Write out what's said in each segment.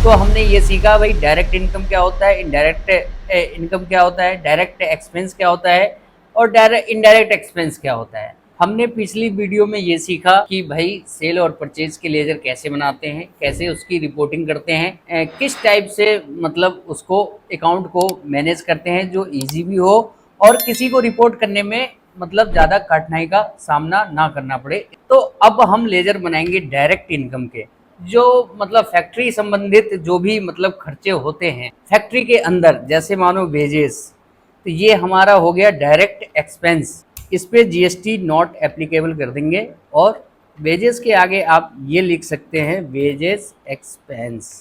तो हमने ये सीखा भाई डायरेक्ट इनकम क्या होता है, इनडायरेक्ट इनकम क्या होता है, डायरेक्ट एक्सपेंस क्या होता है और डायरेक्ट इनडायरेक्ट एक्सपेंस क्या होता है। हमने पिछली वीडियो में ये सीखा कि भाई सेल और परचेज के लेजर कैसे बनाते हैं, कैसे उसकी रिपोर्टिंग करते हैं, किस टाइप से मतलब उसको अकाउंट को मैनेज करते हैं जो इजी भी हो और किसी को रिपोर्ट करने में मतलब ज़्यादा कठिनाई का सामना ना करना पड़े। तो अब हम लेजर बनाएंगे डायरेक्ट इनकम के, जो मतलब फैक्ट्री संबंधित जो भी मतलब खर्चे होते हैं फैक्ट्री के अंदर, जैसे मानो वेजेस, तो ये हमारा हो गया डायरेक्ट एक्सपेंस। इस पे जीएसटी नॉट एप्लीकेबल कर देंगे और वेजेस के आगे आप ये लिख सकते हैं वेजेस एक्सपेंस।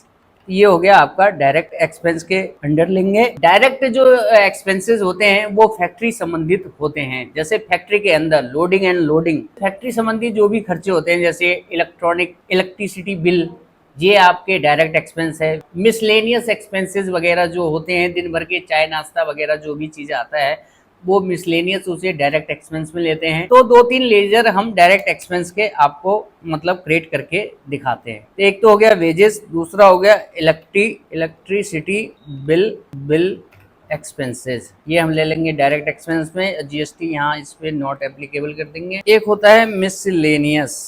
ये हो गया आपका डायरेक्ट एक्सपेंस के अंडर लेंगे। डायरेक्ट जो एक्सपेंसेस होते हैं वो फैक्ट्री संबंधित होते हैं, जैसे फैक्ट्री के अंदर लोडिंग एंड लोडिंग, फैक्ट्री संबंधित जो भी खर्चे होते हैं जैसे इलेक्ट्रिसिटी बिल, ये आपके डायरेक्ट एक्सपेंस है। मिसलेनियस एक्सपेंसेस वगैरह जो होते हैं, दिन भर के चाय नाश्ता वगैरह जो भी चीज़ आता है वो मिसलेनियस, उसे डायरेक्ट एक्सपेंस में लेते हैं। तो दो तीन लेजर हम डायरेक्ट एक्सपेंस के आपको मतलब क्रिएट करके दिखाते हैं। एक तो हो गया वेजेस, दूसरा हो गया इलेक्ट्रिसिटी बिल एक्सपेंसेस, ये हम ले लेंगे डायरेक्ट एक्सपेंस में। जीएसटी यहाँ इस पे नॉट एप्लीकेबल कर देंगे। एक होता है मिसलेनियस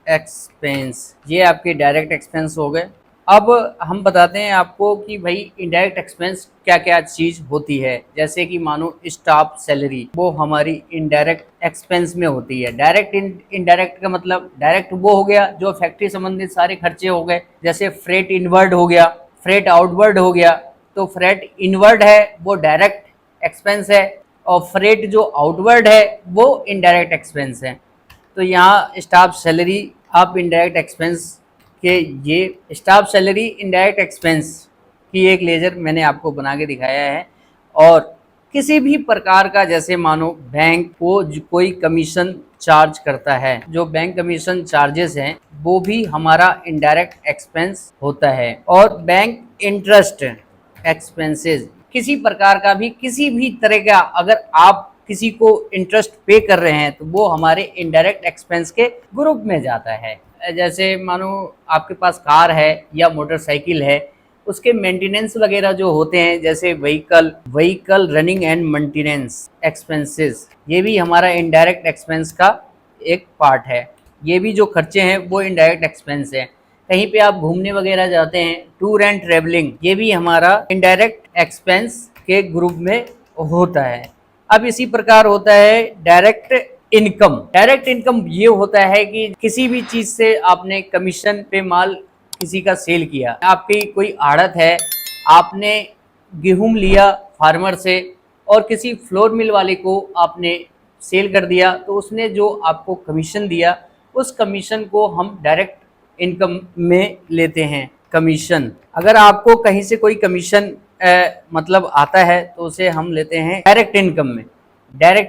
एक्सपेंस, ये आपके डायरेक्ट एक्सपेंस हो गए। अब हम बताते हैं आपको कि भाई इनडायरेक्ट एक्सपेंस क्या क्या चीज़ होती है। जैसे कि मानो स्टाफ सैलरी, वो हमारी इनडायरेक्ट एक्सपेंस में होती है। डायरेक्ट इनडायरेक्ट का मतलब डायरेक्ट वो हो गया जो फैक्ट्री संबंधित सारे खर्चे हो गए, जैसे फ्रेट इनवर्ड हो गया, फ्रेट आउटवर्ड हो गया। तो फ्रेट इनवर्ड है वो डायरेक्ट एक्सपेंस है और फ्रेट जो आउटवर्ड है वो इनडायरेक्ट एक्सपेंस है। तो यहाँ स्टाफ सैलरी आप इनडायरेक्ट एक्सपेंस के, ये स्टाफ सैलरी इनडायरेक्ट एक्सपेंस की एक लेजर मैंने आपको बना के दिखाया है। और किसी भी प्रकार का, जैसे मानो बैंक को कोई कमीशन चार्ज करता है, जो बैंक कमीशन चार्जेस हैं वो भी हमारा इनडायरेक्ट एक्सपेंस होता है। और बैंक इंटरेस्ट एक्सपेंसेस, किसी प्रकार का भी किसी भी तरह का अगर आप किसी को इंटरेस्ट पे कर रहे हैं तो वो हमारे इनडायरेक्ट एक्सपेंस के ग्रुप में जाता है। जैसे मानो आपके पास कार है या मोटरसाइकिल है, उसके मेंटेनेंस वगैरह जो होते हैं, जैसे vehicle running and maintenance expenses, ये भी हमारा इनडायरेक्ट एक्सपेंस का एक पार्ट है। ये भी जो खर्चे हैं वो इनडायरेक्ट एक्सपेंस है। कहीं पे आप घूमने वगैरह जाते हैं, टूर एंड ट्रेवलिंग, ये भी हमारा इनडायरेक्ट एक्सपेंस के ग्रुप में होता है। अब इसी प्रकार होता है डायरेक्ट इनकम। डायरेक्ट इनकम ये होता है कि किसी भी चीज से आपने कमीशन पे माल किसी का सेल किया, आपकी कोई आड़त है, आपने गेहूं लिया फार्मर से और किसी फ्लोर मिल वाले को आपने सेल कर दिया, तो उसने जो आपको कमीशन दिया उस कमीशन को हम डायरेक्ट इनकम में लेते हैं। कमीशन, अगर आपको कहीं से कोई कमीशन मतलब आता है तो उसे हम लेते हैं डायरेक्ट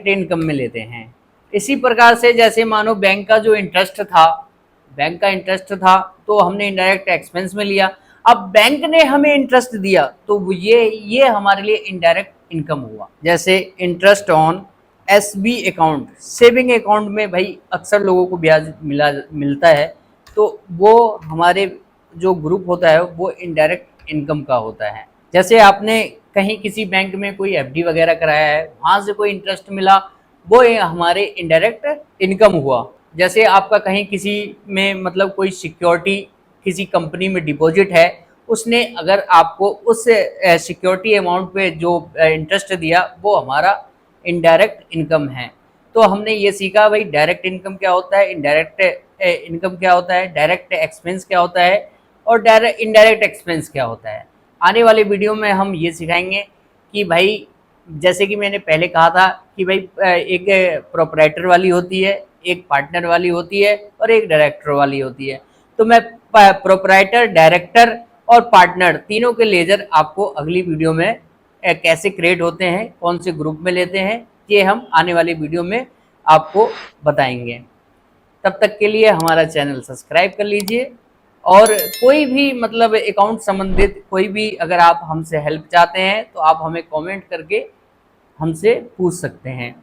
इनकम में लेते हैं। इसी प्रकार से जैसे मानो बैंक का जो इंटरेस्ट था, बैंक का इंटरेस्ट था तो हमने इनडायरेक्ट एक्सपेंस में लिया। अब बैंक ने हमें इंटरेस्ट दिया तो ये हमारे लिए इनडायरेक्ट इनकम हुआ। जैसे interest on SB account, saving account में भाई अक्सर लोगों को ब्याज मिलता है, तो वो हमारे जो ग्रुप होता है वो इनडायरेक्ट इनकम का होता है। जैसे आपने कहीं किसी बैंक में कोई एफडी वगैरह कराया है, वहाँ से कोई इंटरेस्ट मिला, वो हमारे इनडायरेक्ट इनकम हुआ। जैसे आपका कहीं किसी में मतलब कोई सिक्योरिटी किसी कंपनी में डिपॉजिट है, उसने अगर आपको उस सिक्योरिटी अमाउंट पे जो इंटरेस्ट दिया वो हमारा इनडायरेक्ट इनकम है। तो हमने ये सीखा भाई डायरेक्ट इनकम क्या होता है, इनडायरेक्ट इनकम क्या होता है, डायरेक्ट एक्सपेंस क्या होता है और डायरेक्ट इनडायरेक्ट एक्सपेंस क्या होता है। आने वाले वीडियो में हम ये सिखाएंगे कि भाई, जैसे कि मैंने पहले कहा था कि भाई एक प्रोपराइटर वाली होती है, एक पार्टनर वाली होती है और एक डायरेक्टर वाली होती है। तो मैं प्रोपराइटर, डायरेक्टर और पार्टनर तीनों के लेजर आपको अगली वीडियो में कैसे क्रिएट होते हैं, कौन से ग्रुप में लेते हैं, ये हम आने वाली वीडियो में आपको बताएंगे। तब तक के लिए हमारा चैनल सब्सक्राइब कर लीजिए। और कोई भी मतलब अकाउंट संबंधित कोई भी अगर आप हमसे हेल्प चाहते हैं तो आप हमें कमेंट करके हमसे पूछ सकते हैं।